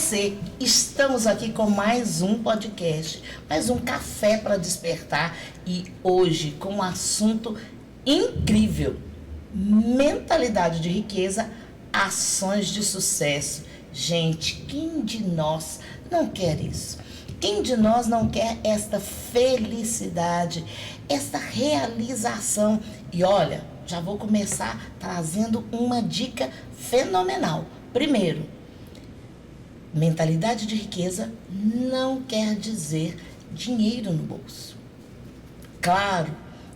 você. Estamos aqui com mais um podcast, mais um café para despertar e hoje com um assunto incrível: mentalidade de riqueza, ações de sucesso. Gente, quem de nós não quer isso? Quem de nós não quer esta felicidade, esta realização? E olha, já vou começar trazendo uma dica fenomenal. Primeiro, mentalidade de riqueza não quer dizer dinheiro no bolso. Claro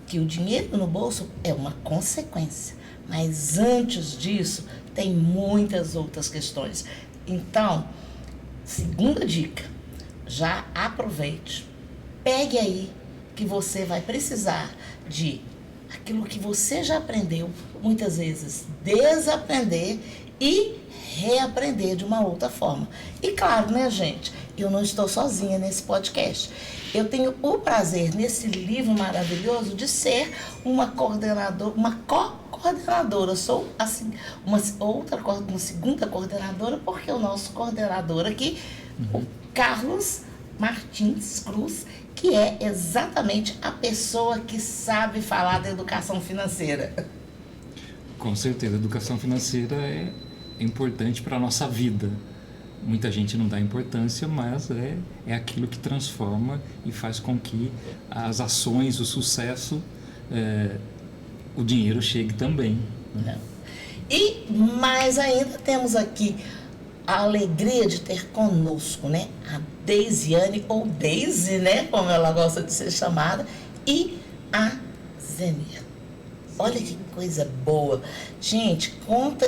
que o dinheiro no bolso é uma consequência, mas antes disso tem muitas outras questões. Então, segunda dica, já aproveite, pegue aí que você vai precisar de aquilo que você já aprendeu, muitas vezes desaprender e reaprender de uma outra forma. E claro, né, gente, eu não estou sozinha nesse podcast. Eu tenho o prazer, nesse livro maravilhoso, de ser uma coordenadora, uma co-coordenadora. Sou assim, uma segunda coordenadora, porque o nosso coordenador aqui, o Carlos Martins Cruz, que é exatamente a pessoa que sabe falar da educação financeira. Com certeza, a educação financeira é importante para a nossa vida. Muita gente não dá importância, mas é aquilo que transforma e faz com que as ações, o sucesso, o dinheiro chegue também. Né? E mais ainda temos aqui a alegria de ter conosco, né, a Deisiane, ou Deise, né, como ela gosta de ser chamada, e a Zenia. Olha que coisa boa. Gente,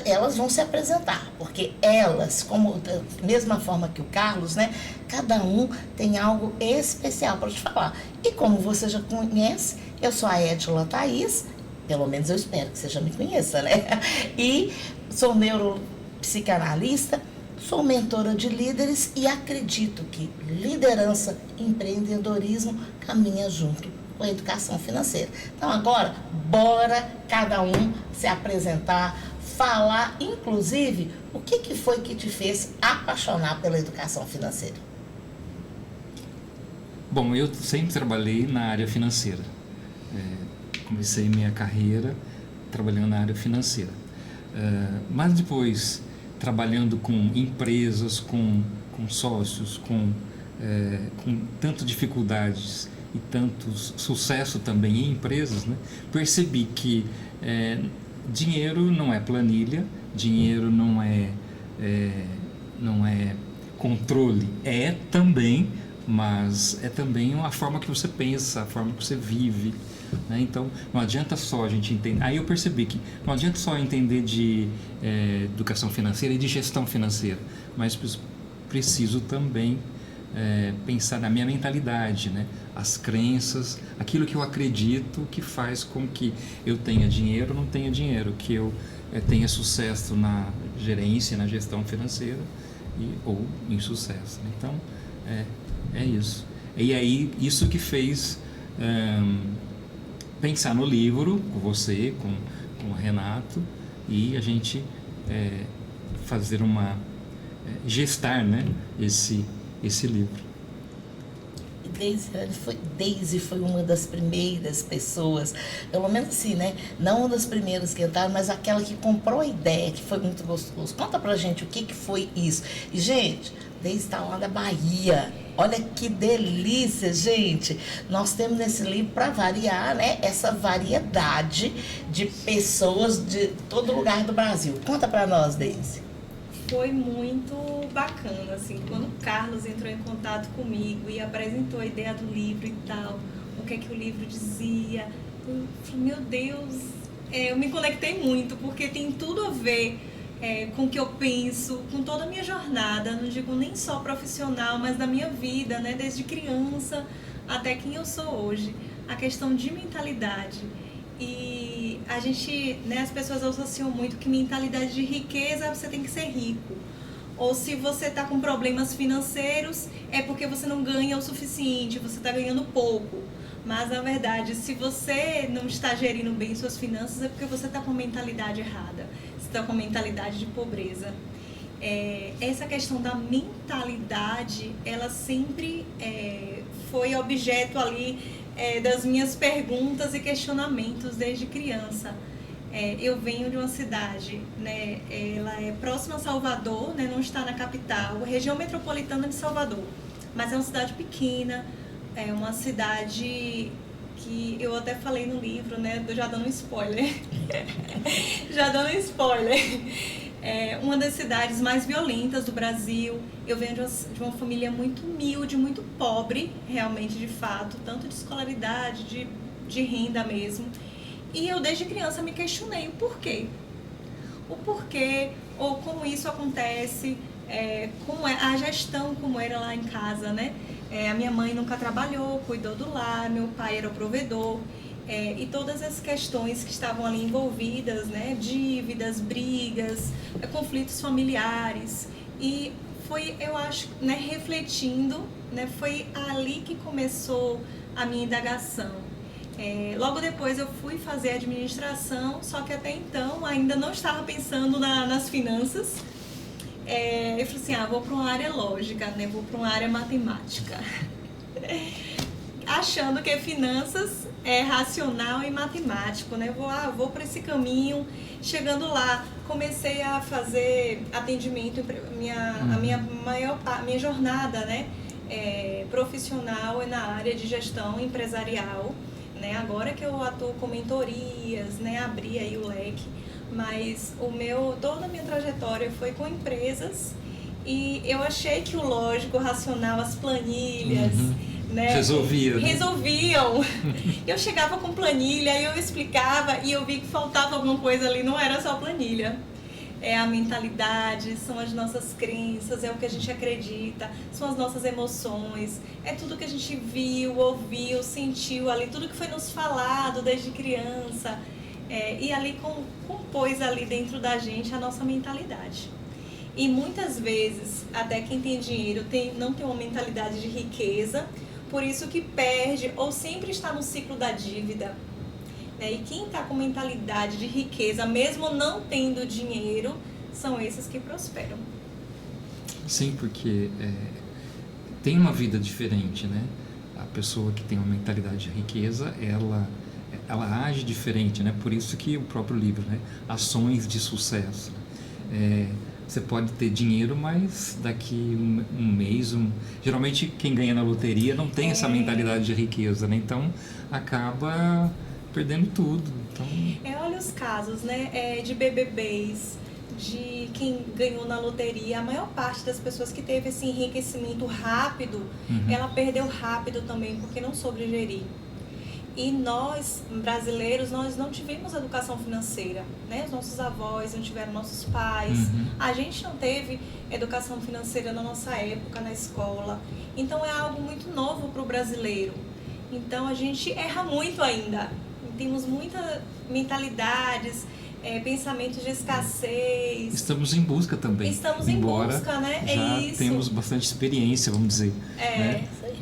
elas vão se apresentar, porque elas, como da mesma forma que o Carlos, né, cada um tem algo especial para te falar. E como você já conhece, eu sou a Edila Thaís, pelo menos eu espero que você já me conheça, né? E sou neuropsicanalista, sou mentora de líderes e acredito que liderança e empreendedorismo caminham junto com a educação financeira. Então agora, bora cada um se apresentar, falar, inclusive, o que foi que te fez apaixonar pela educação financeira? Bom, eu sempre trabalhei na área financeira. Comecei minha carreira trabalhando na área financeira. Mas depois, trabalhando com empresas, com sócios, com tantas dificuldades e tanto sucesso também em empresas, né, percebi que dinheiro não é planilha, dinheiro não é controle, também, mas é também a forma que você pensa, a forma que você vive. Né? Então, não adianta só a gente entender. Aí eu percebi que não adianta só entender de educação financeira e de gestão financeira, mas preciso também pensar na minha mentalidade, né? As crenças, aquilo que eu acredito que faz com que eu tenha dinheiro ou não tenha dinheiro, que eu tenha sucesso na gerência, na gestão financeira ou insucesso. Né? Então, é isso. E aí, isso que fez pensar no livro com você, com o Renato, e a gente fazer gestar, né, esse livro. Deise foi uma das primeiras pessoas, pelo menos assim, né? Não uma das primeiras que entraram, mas aquela que comprou a ideia, que foi muito gostoso. Conta pra gente o que foi isso. E, gente, Deise está lá da Bahia. Olha que delícia, gente. Nós temos nesse livro, para variar, né, essa variedade de pessoas de todo lugar do Brasil. Conta pra nós, Deise. Foi muito bacana, assim, quando o Carlos entrou em contato comigo e apresentou a ideia do livro e tal, o que é que o livro dizia, eu falei, meu Deus, eu me conectei muito, porque tem tudo a ver com o que eu penso, com toda a minha jornada, não digo nem só profissional, mas da minha vida, né, desde criança até quem eu sou hoje, a questão de mentalidade. E a gente, né, as pessoas associam muito que mentalidade de riqueza, você tem que ser rico. Ou se você está com problemas financeiros, é porque você não ganha o suficiente, você está ganhando pouco. Mas, na verdade, se você não está gerindo bem suas finanças, é porque você está com a mentalidade errada. Você está com a mentalidade de pobreza. essa questão da mentalidade, ela sempre foi objeto ali das minhas perguntas e questionamentos desde criança. Eu venho de uma cidade, né, ela é próxima a Salvador, né, não está na capital, região metropolitana de Salvador, mas é uma cidade pequena, é uma cidade que eu até falei no livro, né, já dando um spoiler, é uma das cidades mais violentas do Brasil. Eu venho de uma família muito humilde, muito pobre, realmente, de fato, tanto de escolaridade, de renda mesmo. E eu, desde criança, me questionei o porquê. O porquê, ou como isso acontece, como é a gestão, como era lá em casa, né? A minha mãe nunca trabalhou, cuidou do lar, meu pai era o provedor. E todas as questões que estavam ali envolvidas, né? Dívidas, brigas, conflitos familiares. E foi, eu acho, né, refletindo, né, foi ali que começou a minha indagação. Logo depois eu fui fazer administração, só que até então ainda não estava pensando nas finanças. Eu falei assim, vou para uma área lógica, né? Vou para uma área matemática. Achando que finanças é racional e matemático, né? Vou para esse caminho. Chegando lá, comecei a fazer atendimento, minha jornada, né? Profissional na área de gestão empresarial. Né? Agora que eu atuo com mentorias, né? Abri aí o leque, mas toda a minha trajetória foi com empresas e eu achei que o lógico, o racional, as planilhas, né? Resolviam. Eu chegava com planilha e eu explicava e eu vi que faltava alguma coisa ali, não era só planilha. É a mentalidade, são as nossas crenças, é o que a gente acredita, são as nossas emoções, é tudo que a gente viu, ouviu, sentiu ali, tudo que foi nos falado desde criança, e ali compôs ali dentro da gente a nossa mentalidade. E muitas vezes, até quem tem dinheiro não tem uma mentalidade de riqueza, por isso que perde ou sempre está no ciclo da dívida. E quem está com mentalidade de riqueza, mesmo não tendo dinheiro, são esses que prosperam. Sim, porque tem uma vida diferente, né? A pessoa que tem uma mentalidade de riqueza, ela age diferente, né? Por isso que o próprio livro, né? Ações de sucesso. Você pode ter dinheiro, mas daqui um mês... Geralmente, quem ganha na loteria não tem essa mentalidade de riqueza, né? Então, acaba perdendo tudo. Então... olha os casos, né? De BBBs, de quem ganhou na loteria. A maior parte das pessoas que teve esse enriquecimento rápido, ela perdeu rápido também, porque não soube gerir. E nós, brasileiros, nós não tivemos educação financeira, né? Os nossos avós não tiveram, nossos pais. A gente não teve educação financeira na nossa época, na escola. Então, é algo muito novo para o brasileiro. Então, a gente erra muito ainda. Temos muitas mentalidades, pensamentos de escassez. Estamos em busca também. Estamos em busca, né? Já temos bastante experiência, vamos dizer. Né? Isso aí.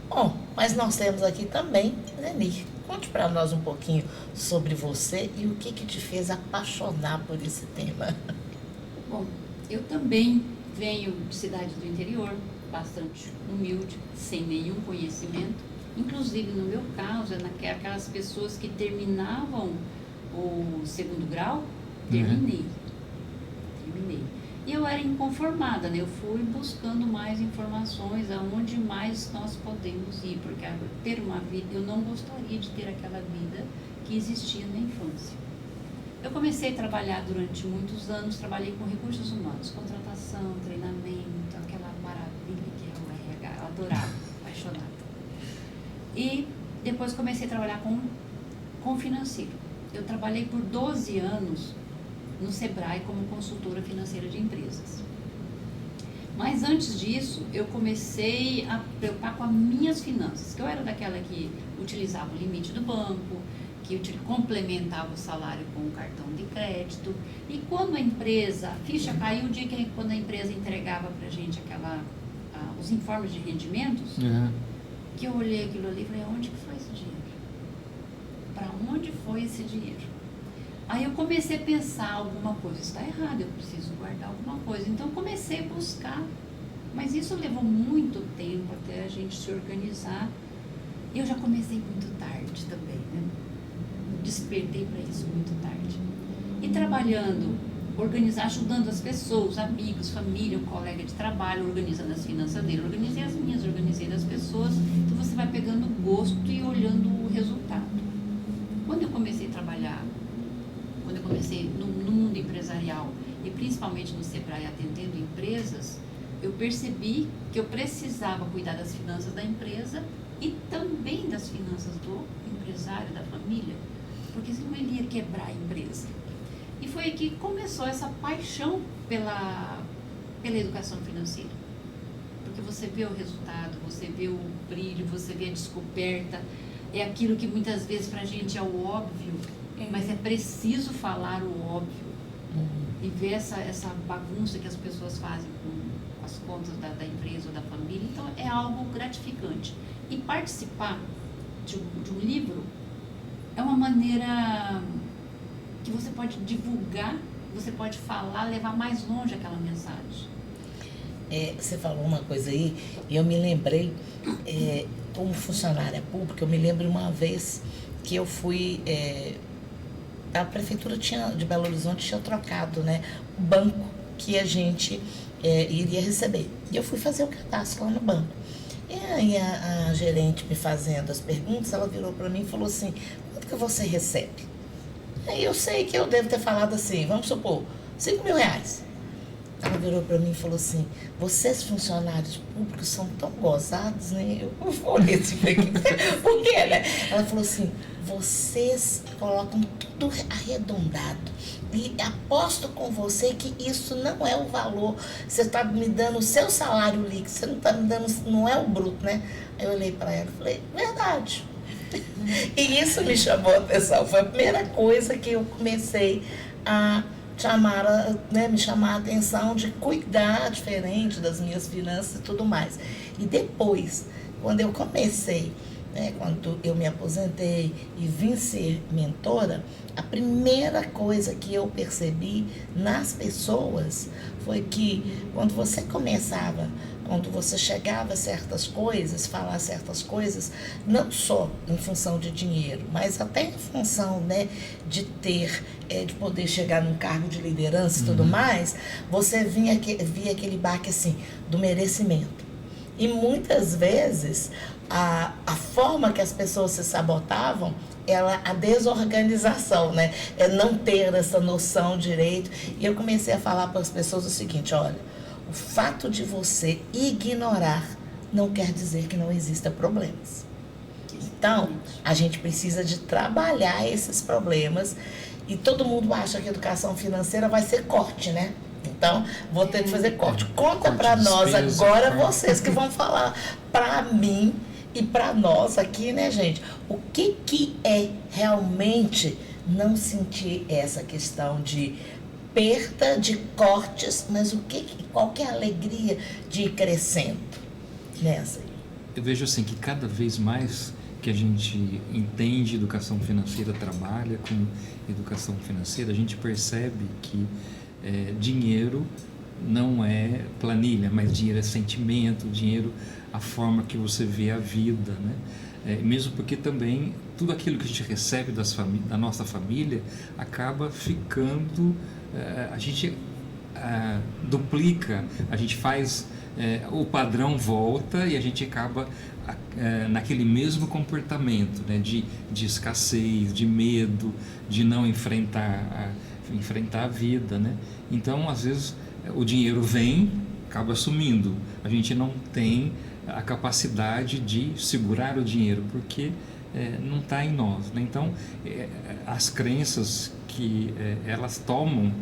Bom, mas nós temos aqui também, Leni, conte para nós um pouquinho sobre você e o que te fez apaixonar por esse tema. Bom, eu também venho de cidade do interior, bastante humilde, sem nenhum conhecimento. Inclusive, no meu caso, aquelas pessoas que terminavam o segundo grau, terminei. E eu era inconformada, né? Eu fui buscando mais informações, aonde mais nós podemos ir, porque ter uma vida, eu não gostaria de ter aquela vida que existia na infância. Eu comecei a trabalhar durante muitos anos, trabalhei com recursos humanos, contratação, treinamento, aquela maravilha que é o RH, adorava, apaixonada. E depois comecei a trabalhar com financeiro. Eu trabalhei por 12 anos no Sebrae como consultora financeira de empresas. Mas antes disso, eu comecei a preocupar com as minhas finanças, que eu era daquela que utilizava o limite do banco, que complementava o salário com o cartão de crédito. E quando a ficha caiu, o dia quando a empresa entregava para a gente os informes de rendimentos, que eu olhei aquilo ali e falei, onde que foi esse dinheiro? Para onde foi esse dinheiro? Aí eu comecei a pensar alguma coisa, está errado, eu preciso guardar alguma coisa. Então comecei a buscar, mas isso levou muito tempo até a gente se organizar. E eu já comecei muito tarde também, né? Despertei para isso muito tarde. E trabalhando, ajudando as pessoas, amigos, família, um colega de trabalho, organizando as finanças dele, organizei as minhas, organizei das pessoas. Então você vai pegando gosto e olhando o resultado. Quando eu comecei a trabalhar, quando eu comecei no mundo empresarial e principalmente no Sebrae atendendo empresas, eu percebi que eu precisava cuidar das finanças da empresa e também das finanças do empresário, da família, porque senão ele ia quebrar a empresa. E foi aí que começou essa paixão pela educação financeira. Porque você vê o resultado, você vê o brilho, você vê a descoberta. É aquilo que muitas vezes pra gente é o óbvio, mas é preciso falar o óbvio. E ver essa bagunça que as pessoas fazem com as contas da empresa ou da família. Então é algo gratificante. E participar de um livro é uma maneira que você pode divulgar, você pode falar, levar mais longe aquela mensagem. Você falou uma coisa aí, e eu me lembrei, como funcionária pública, eu me lembro uma vez que eu fui, a prefeitura de Belo Horizonte tinha trocado, né, o banco que a gente iria receber. E eu fui fazer o cadastro lá no banco. E aí a gerente me fazendo as perguntas, ela virou para mim e falou assim, quanto que você recebe? Aí eu sei que eu devo ter falado assim, vamos supor, 5 mil reais. Ela virou para mim e falou assim, vocês funcionários públicos são tão gozados, né? Eu olhei assim, por quê, né? Ela falou assim, vocês colocam tudo arredondado. E aposto com você que isso não é o valor. Você está me dando o seu salário líquido, você não está me dando, não é o bruto, né? Aí eu olhei para ela e falei, verdade. E isso me chamou a atenção. Foi a primeira coisa que eu comecei a me chamar a atenção de cuidar diferente das minhas finanças e tudo mais. E depois, quando eu comecei, quando eu me aposentei e vim ser mentora, a primeira coisa que eu percebi nas pessoas foi que quando você chegava a certas coisas, falar certas coisas, não só em função de dinheiro, mas até em função, né, de poder chegar num cargo de liderança e tudo mais, você via aquele baque assim, do merecimento. E muitas vezes a forma que as pessoas se sabotavam era a desorganização, né? É não ter essa noção direito. E eu comecei a falar para as pessoas o seguinte, olha, o fato de você ignorar não quer dizer que não existam problemas. Então, a gente precisa de trabalhar esses problemas e todo mundo acha que a educação financeira vai ser corte, né? Então, vou ter que fazer corte. Conta para nós agora, vocês que vão falar para mim e para nós aqui, né, gente? O que é realmente não sentir essa questão de perda, de cortes, mas qual que é a alegria de ir crescendo nessa? Eu vejo assim que cada vez mais que a gente entende educação financeira, trabalha com educação financeira, a gente percebe que dinheiro não é planilha, mas dinheiro é sentimento, dinheiro a forma que você vê a vida, né? Mesmo porque também tudo aquilo que a gente recebe da nossa família acaba ficando, a gente duplica, a gente faz, o padrão volta e a gente acaba naquele mesmo comportamento, né? de escassez, de medo, de não enfrentar a vida, né? Então, às vezes, o dinheiro vem, acaba sumindo. A gente não tem a capacidade de segurar o dinheiro, porque não está em nós, né? Então, as crenças que elas tomam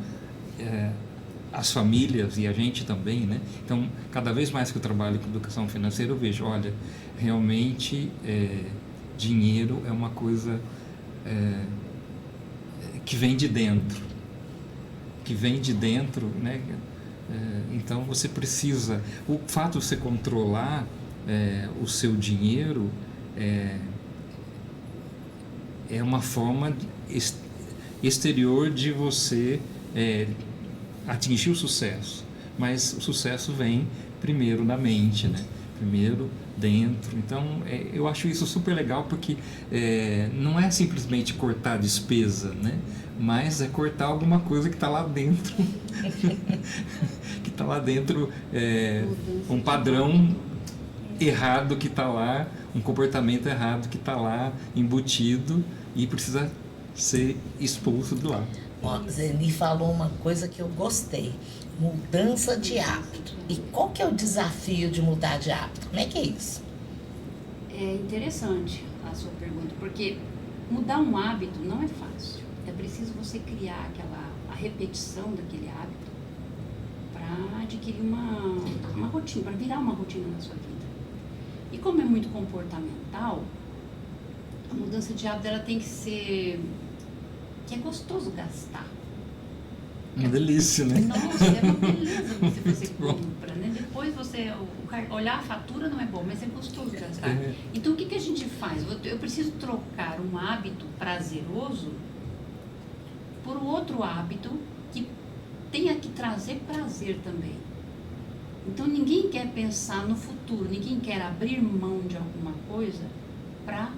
as famílias e a gente também, né? Então, cada vez mais que eu trabalho com educação financeira, eu vejo, olha, realmente dinheiro é uma coisa que vem de dentro. Né? Então você precisa, o fato de você controlar o seu dinheiro é uma forma exterior de você atingir o sucesso. Mas o sucesso vem primeiro na mente, né? Primeiro dentro. Então, eu acho isso super legal porque não é simplesmente cortar a despesa, né? Mas é cortar alguma coisa que está lá dentro. Que está lá dentro, um padrão errado que está lá, um comportamento errado que está lá embutido e precisa ser expulso de lá. Ó, Zeni falou uma coisa que eu gostei. Mudança de hábito. E qual que é o desafio de mudar de hábito? Como é que é isso? É interessante a sua pergunta, porque mudar um hábito não é fácil. É preciso você criar a repetição daquele hábito para adquirir uma rotina, para virar uma rotina na sua vida. E como é muito comportamental, a mudança de hábito ela tem que ser... que é gostoso gastar. Uma delícia, né? Nossa, é uma beleza você compra, né? Depois olhar a fatura não é bom, mas é gostoso gastar. Então o que a gente faz? Eu preciso trocar um hábito prazeroso por outro hábito que tenha que trazer prazer também. Então ninguém quer pensar no futuro, ninguém quer abrir mão de alguma coisa para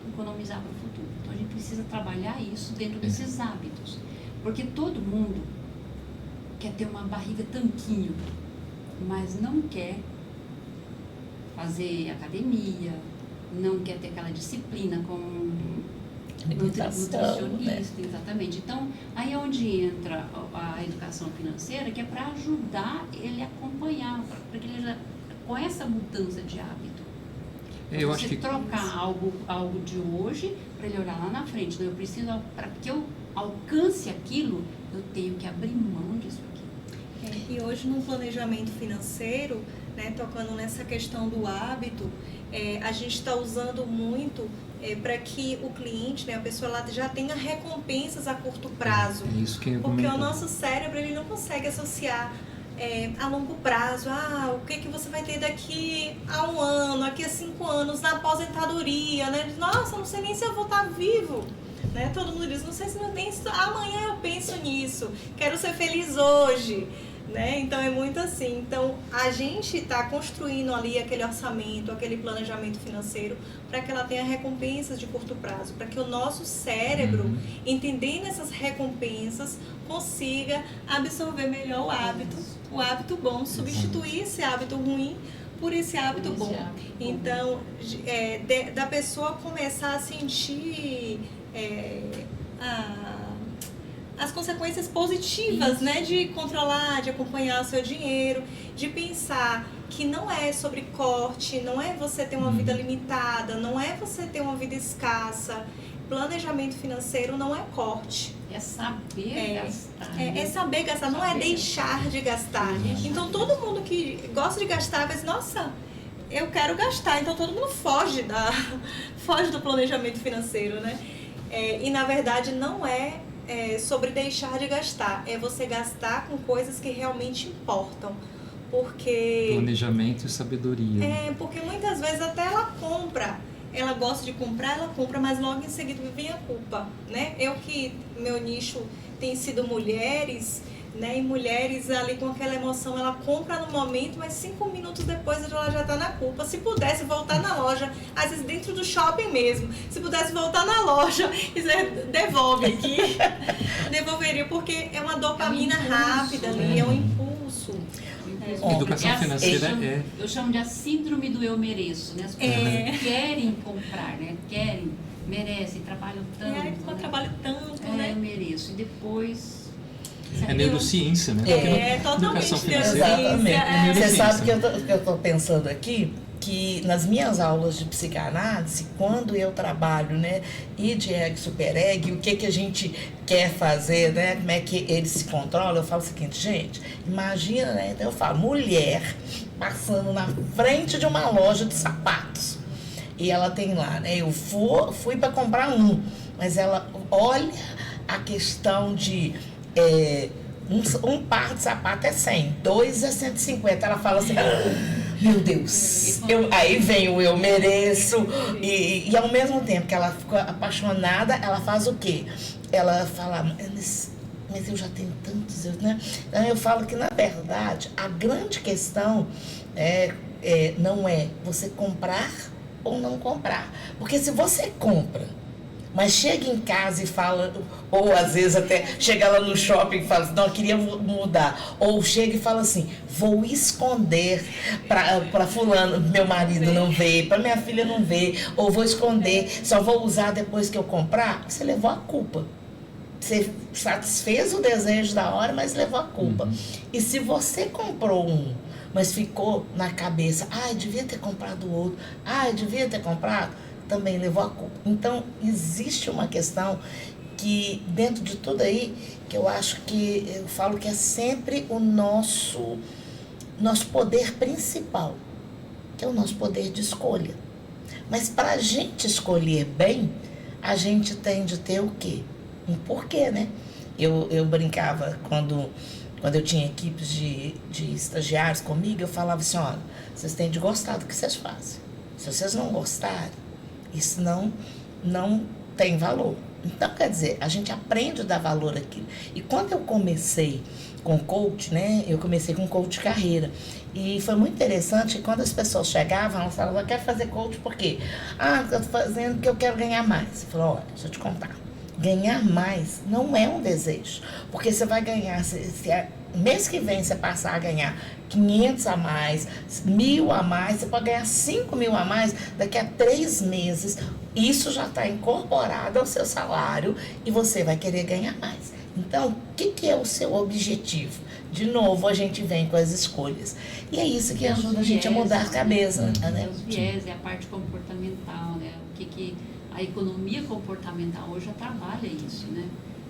economizar para o futuro. Então a gente precisa trabalhar isso dentro desses hábitos, porque todo mundo quer ter uma barriga tanquinho, mas não quer fazer academia, não quer ter aquela disciplina com nutricionista, né? Exatamente. Então, aí é onde entra a educação financeira, que é para ajudar ele a acompanhar, para que ele já, com essa mudança de hábito, eu você acho que trocar algo de hoje para ele olhar lá na frente. Então, eu preciso, para que eu alcance aquilo, eu tenho que abrir mão disso aqui. E hoje, no planejamento financeiro, né, tocando nessa questão do hábito, a gente está usando muito para que o cliente, né, a pessoa lá já tenha recompensas a curto prazo. É isso que eu porque comento. o nosso cérebro ele não consegue associar a longo prazo. O que você vai ter daqui a 1 ano, daqui a 5 anos, na aposentadoria, né? Nossa, não sei nem se eu vou estar vivo. Né? Todo mundo diz, não sei se não tem, amanhã eu penso nisso, quero ser feliz hoje. Né? Então é muito assim. Então a gente está construindo ali aquele orçamento, aquele planejamento financeiro para que ela tenha recompensas de curto prazo, para que o nosso cérebro, entendendo essas recompensas, consiga absorver melhor o hábito bom, substituir esse hábito ruim por esse hábito bom. Então da pessoa começar a sentir as consequências positivas, né, de controlar, de acompanhar o seu dinheiro, de pensar que não é sobre corte, não é você ter uma vida limitada, não é você ter uma vida escassa. Planejamento financeiro não é corte. É saber gastar. É saber gastar, não é deixar de gastar. Então todo mundo que gosta de gastar vai dizer, nossa, eu quero gastar. Então todo mundo foge do planejamento financeiro, né? E na verdade não é sobre deixar de gastar, é você gastar com coisas que realmente importam, porque... Planejamento e sabedoria. Porque muitas vezes até ela gosta de comprar, ela compra, mas logo em seguida vem a culpa, né? Meu nicho tem sido mulheres, né? E mulheres ali com aquela emoção, ela compra no momento, mas 5 minutos depois ela já está na culpa. Se pudesse voltar na loja, às vezes dentro do shopping mesmo, se pudesse voltar na loja, devolve aqui, devolveria, porque é uma dopamina rápida ali, é um impulso. Educação financeira eu chamo de a síndrome do eu mereço, né? As pessoas querem comprar, né? Merecem, trabalham tanto. Eu trabalho tanto, né? Eu mereço. E depois... É neurociência, né? Totalmente Exatamente. Você sabe que eu estou pensando aqui, que nas minhas aulas de psicanálise, quando eu trabalho, né, id, ego, super ego, o que a gente quer fazer, né, como é que ele se controla, eu falo o seguinte, gente, imagina, né, então eu falo, mulher passando na frente de uma loja de sapatos, e ela tem lá, né, eu fui para comprar mas ela olha a questão de... um par de sapato é 100, 2 é 150. Ela fala assim, meu Deus, aí vem o eu mereço, e ao mesmo tempo que ela ficou apaixonada, ela faz o quê? Ela fala, mas eu já tenho tantos, né? Então eu falo que, na verdade, a grande questão não é você comprar ou não comprar. Porque se você compra, mas chega em casa e fala, ou às vezes até chega lá no shopping e fala, não, eu queria mudar. Ou chega e fala assim, vou esconder para fulano, meu marido não ver, para minha filha não ver, ou vou esconder, só vou usar depois que eu comprar. Você levou a culpa. Você satisfez o desejo da hora, mas levou a culpa. E se você comprou mas ficou na cabeça, devia ter comprado o outro, devia ter comprado, também levou a culpa. Então, existe uma questão que, dentro de tudo aí, que eu acho que, eu falo que é sempre o nosso poder principal, que é o nosso poder de escolha. Mas para a gente escolher bem, a gente tem de ter o quê? Um porquê, né? Eu brincava quando eu tinha equipes de estagiários comigo, eu falava assim, olha, vocês têm de gostar do que vocês fazem. Se vocês não gostarem, isso não tem valor. Então, quer dizer, a gente aprende a dar valor àquilo. E quando eu comecei com coach, né? Eu comecei com coach de carreira. E foi muito interessante que quando as pessoas chegavam, elas falavam, eu quero fazer coach por quê? Eu tô fazendo porque eu quero ganhar mais. Eu falei, olha, deixa eu te contar. Ganhar mais não é um desejo. Porque você vai ganhar, mês que vem você passar a ganhar 500 a mais, 1.000 a mais, você pode ganhar 5.000 a mais, daqui a 3 meses, isso já está incorporado ao seu salário e você vai querer ganhar mais. Então, o que é o seu objetivo? De novo, a gente vem com as escolhas. E é isso que ajuda a gente a mudar a cabeça. Né? Os viés, é a parte comportamental, né? A economia comportamental hoje já trabalha isso, né?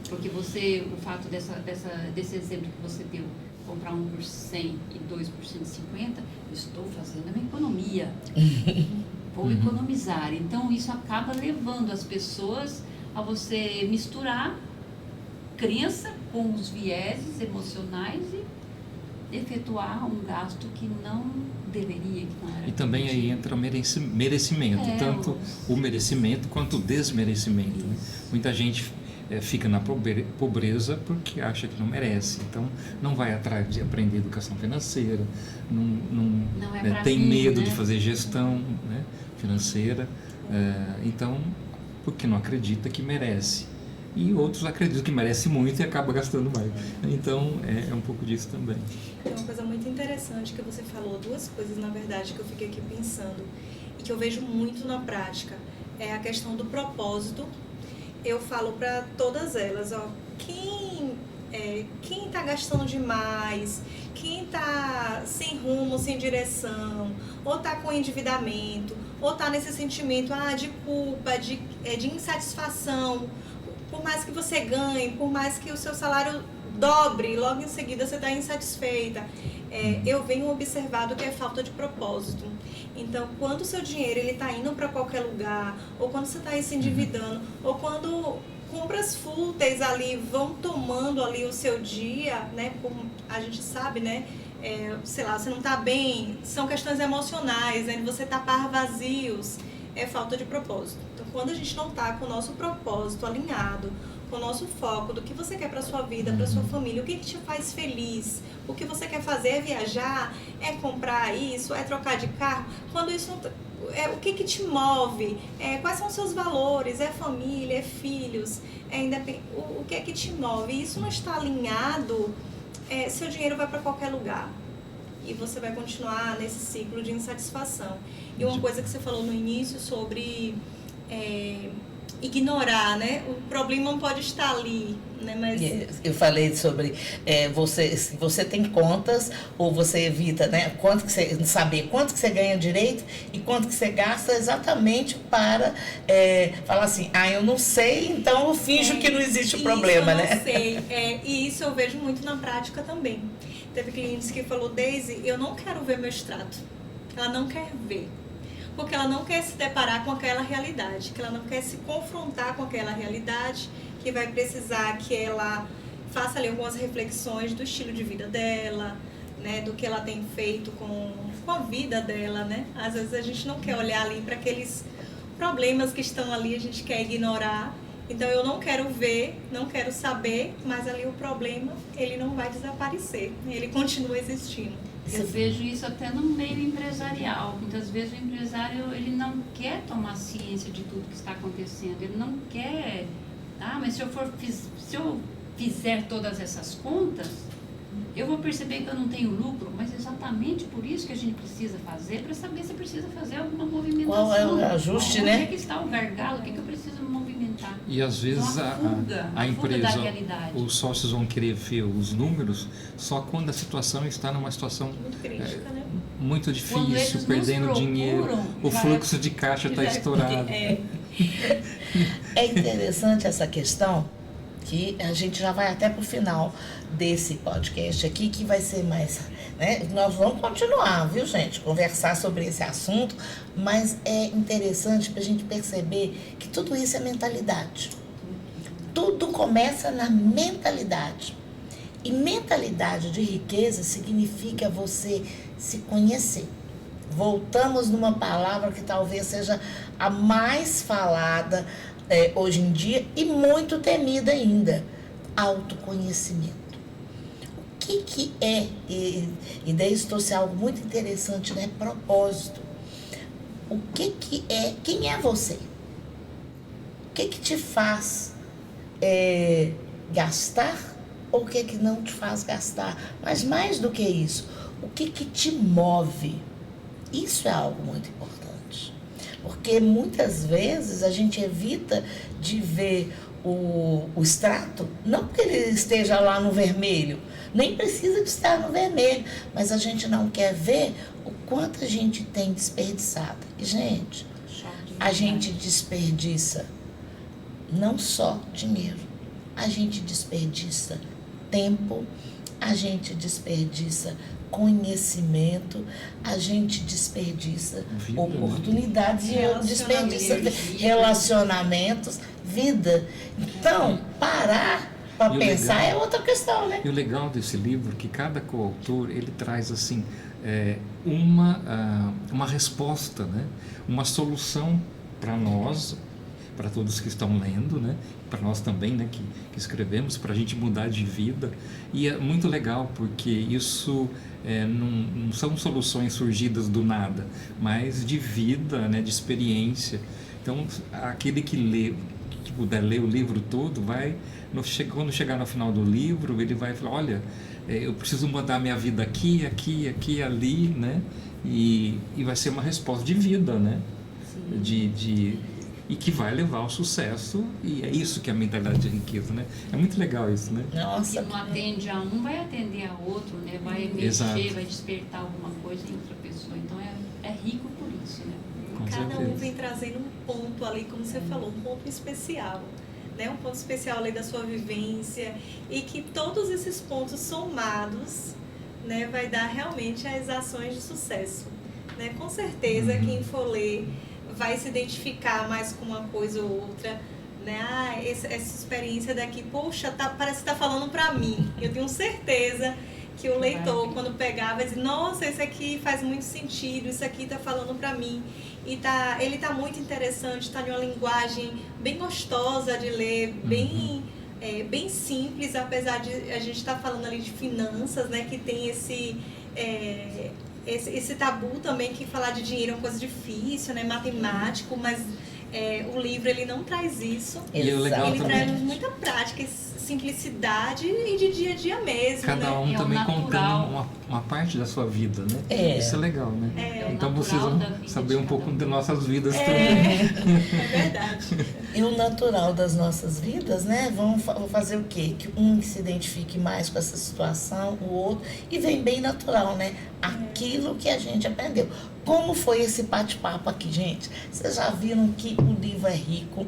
Porque o fato desse exemplo que você deu, comprar 1 por 100 e 2 por 150, estou fazendo a minha economia. Vou economizar. Então, isso acaba levando as pessoas a você misturar crença com os vieses emocionais e efetuar um gasto que não deveria, que não era. E também aí entra o merecimento, tanto o merecimento quanto o desmerecimento. Né? Muita gente fica na pobreza porque acha que não merece, então não vai atrás de aprender educação financeira, não tem medo de fazer gestão, né, financeira, então porque não acredita que merece. E outros acreditam que merece muito e acaba gastando mais. Então, é um pouco disso também. É uma coisa muito interessante que você falou, 2 coisas, na verdade, que eu fiquei aqui pensando e que eu vejo muito na prática. É a questão do propósito. Eu falo para todas elas, quem está gastando demais, quem está sem rumo, sem direção, ou está com endividamento, ou está nesse sentimento de culpa, de insatisfação, por mais que você ganhe, por mais que o seu salário dobre, logo em seguida você está insatisfeita. Eu venho observado que é falta de propósito. Então, quando o seu dinheiro está indo para qualquer lugar, ou quando você está aí se endividando, ou quando compras fúteis ali vão tomando ali o seu dia, né? A gente sabe, né? Sei lá, você não está bem, são questões emocionais, né? Você tapar vazios, é falta de propósito. Então, quando a gente não está com o nosso propósito alinhado, com o nosso foco do que você quer para sua vida, para sua família, o que te faz feliz, o que você quer fazer é viajar, é comprar isso, é trocar de carro, quando isso não... o que te move, quais são os seus valores, é família, é filhos, o que é que te move, e isso não está alinhado, seu dinheiro vai para qualquer lugar. E você vai continuar nesse ciclo de insatisfação. E uma coisa que você falou no início sobre ignorar, né? O problema não pode estar ali, né? Mas... Eu falei sobre se você tem contas ou você evita, né? Saber quanto que você ganha direito e quanto que você gasta exatamente para falar assim, eu não sei, então eu finjo que não existe o problema, eu né? Não sei. E isso eu vejo muito na prática também. Teve clientes que falou, Deise, eu não quero ver meu extrato. Ela não quer ver. Porque ela não quer se deparar com aquela realidade, que ela não quer se confrontar com aquela realidade, que vai precisar que ela faça ali algumas reflexões do estilo de vida dela, né, do que ela tem feito com a vida dela, né? Às vezes a gente não quer olhar ali para aqueles problemas que estão ali, a gente quer ignorar. Então eu não quero ver, não quero saber, mas ali o problema, ele não vai desaparecer, ele continua existindo. Eu vejo isso até no meio empresarial. Muitas vezes o empresário, ele não quer tomar ciência de tudo que está acontecendo. Ele não quer, mas se eu fizer todas essas contas, eu vou perceber que eu não tenho lucro, mas exatamente por isso que a gente precisa fazer, para saber se precisa fazer alguma movimentação. Qual é o ajuste, né? Onde é que está o gargalo? O que eu preciso movimentar? E às vezes a empresa, os sócios vão querer ver os números só quando a situação está numa situação Muito crítica, né? muito difícil, perdendo dinheiro, o fluxo de caixa está estourado. É interessante essa questão, que a gente já vai até para o final desse podcast aqui, que vai ser mais, né? Nós vamos continuar, viu, gente? Conversar sobre esse assunto, mas é interessante para a gente perceber que tudo isso é mentalidade. Tudo começa na mentalidade. E mentalidade de riqueza significa você se conhecer. Voltamos numa palavra que talvez seja a mais falada hoje em dia e muito temida ainda: autoconhecimento. O que é, e daí isso trouxe algo muito interessante, né? Propósito. O que é, quem é você? O que te faz gastar ou o que não te faz gastar? Mas mais do que isso, o que te move? Isso é algo muito importante, porque muitas vezes a gente evita de ver o extrato, não porque ele esteja lá no vermelho, nem precisa de estar no vermelho, mas a gente não quer ver o quanto a gente tem desperdiçado. E, gente, a gente desperdiça não só dinheiro, a gente desperdiça tempo, a gente desperdiça conhecimento, a gente desperdiça vida, oportunidades, desperdiça relacionamentos, vida. Então, parar para pensar é outra questão, né? E o legal desse livro é que cada coautor, ele traz assim uma resposta, né? Uma solução para nós, para todos que estão lendo, né? Para nós também, né? Que escrevemos, para a gente mudar de vida. E é muito legal porque isso não são soluções surgidas do nada, mas de vida, né? De experiência. Então, aquele que puder ler o livro todo, quando chegar no final do livro, ele vai falar: olha, eu preciso mudar minha vida aqui, ali, né? E vai ser uma resposta de vida, né? E que vai levar ao sucesso, e é isso que é a mentalidade de riqueza, né? É muito legal isso, né? Nossa, que não atende a um, vai atender a outro, né? Vai mexer, Exato. Vai despertar alguma coisa em outra pessoa. Então é rico por isso, né? Cada um vem trazendo um ponto ali, como você falou, um ponto especial, né? Um ponto especial ali da sua vivência, e que todos esses pontos somados, né, vai dar realmente as ações de sucesso, né? Com certeza quem for ler vai se identificar mais com uma coisa ou outra, né? Essa experiência daqui, poxa, parece que está falando para mim. Eu tenho certeza que o leitor, quando pegar, vai dizer: nossa, esse aqui faz muito sentido, isso aqui está falando para mim. E ele está muito interessante, está em uma linguagem bem gostosa de ler, bem simples, apesar de a gente estar falando ali de finanças, né? Que tem esse tabu também, que falar de dinheiro é uma coisa difícil, né? Matemático, mas o livro ele não traz isso. Ele traz muita prática, simplicidade e de dia a dia mesmo. Cada um também contando uma parte da sua vida, né? Isso é legal, né? Então vocês vão saber um pouco das nossas vidas também. É verdade. E o natural das nossas vidas, né? Vão fazer o quê? Que um se identifique mais com essa situação, o outro, e vem bem natural, né? Aquilo que a gente aprendeu. Como foi esse bate-papo aqui, gente? Vocês já viram que o livro é rico,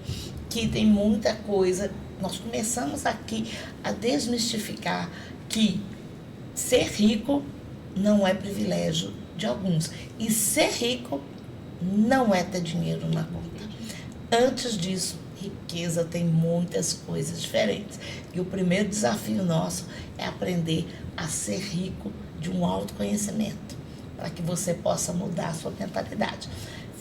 que tem muita coisa. Nós começamos aqui a desmistificar que ser rico não é privilégio de alguns. E ser rico não é ter dinheiro na conta. Antes disso, riqueza tem muitas coisas diferentes. E o primeiro desafio nosso é aprender a ser rico de de um autoconhecimento, para que você possa mudar a sua mentalidade.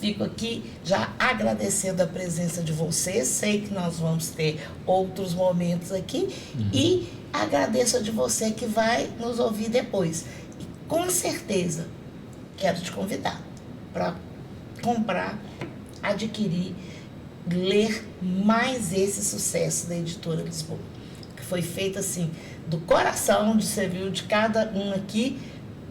Fico aqui já agradecendo a presença de vocês, sei que nós vamos ter outros momentos aqui, e agradeço a de você que vai nos ouvir depois. E com certeza, quero te convidar para comprar, adquirir, ler mais esse sucesso da Editora Lisboa, que foi feito assim, do coração, de serviu de cada um aqui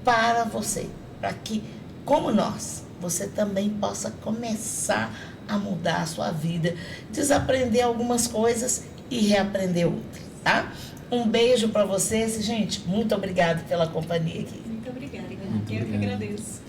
para você, para que, como nós, você também possa começar a mudar a sua vida, desaprender algumas coisas e reaprender outras, tá? Um beijo para vocês, gente, muito obrigada pela companhia aqui. Muito obrigada, Muito eu que obrigado. agradeço.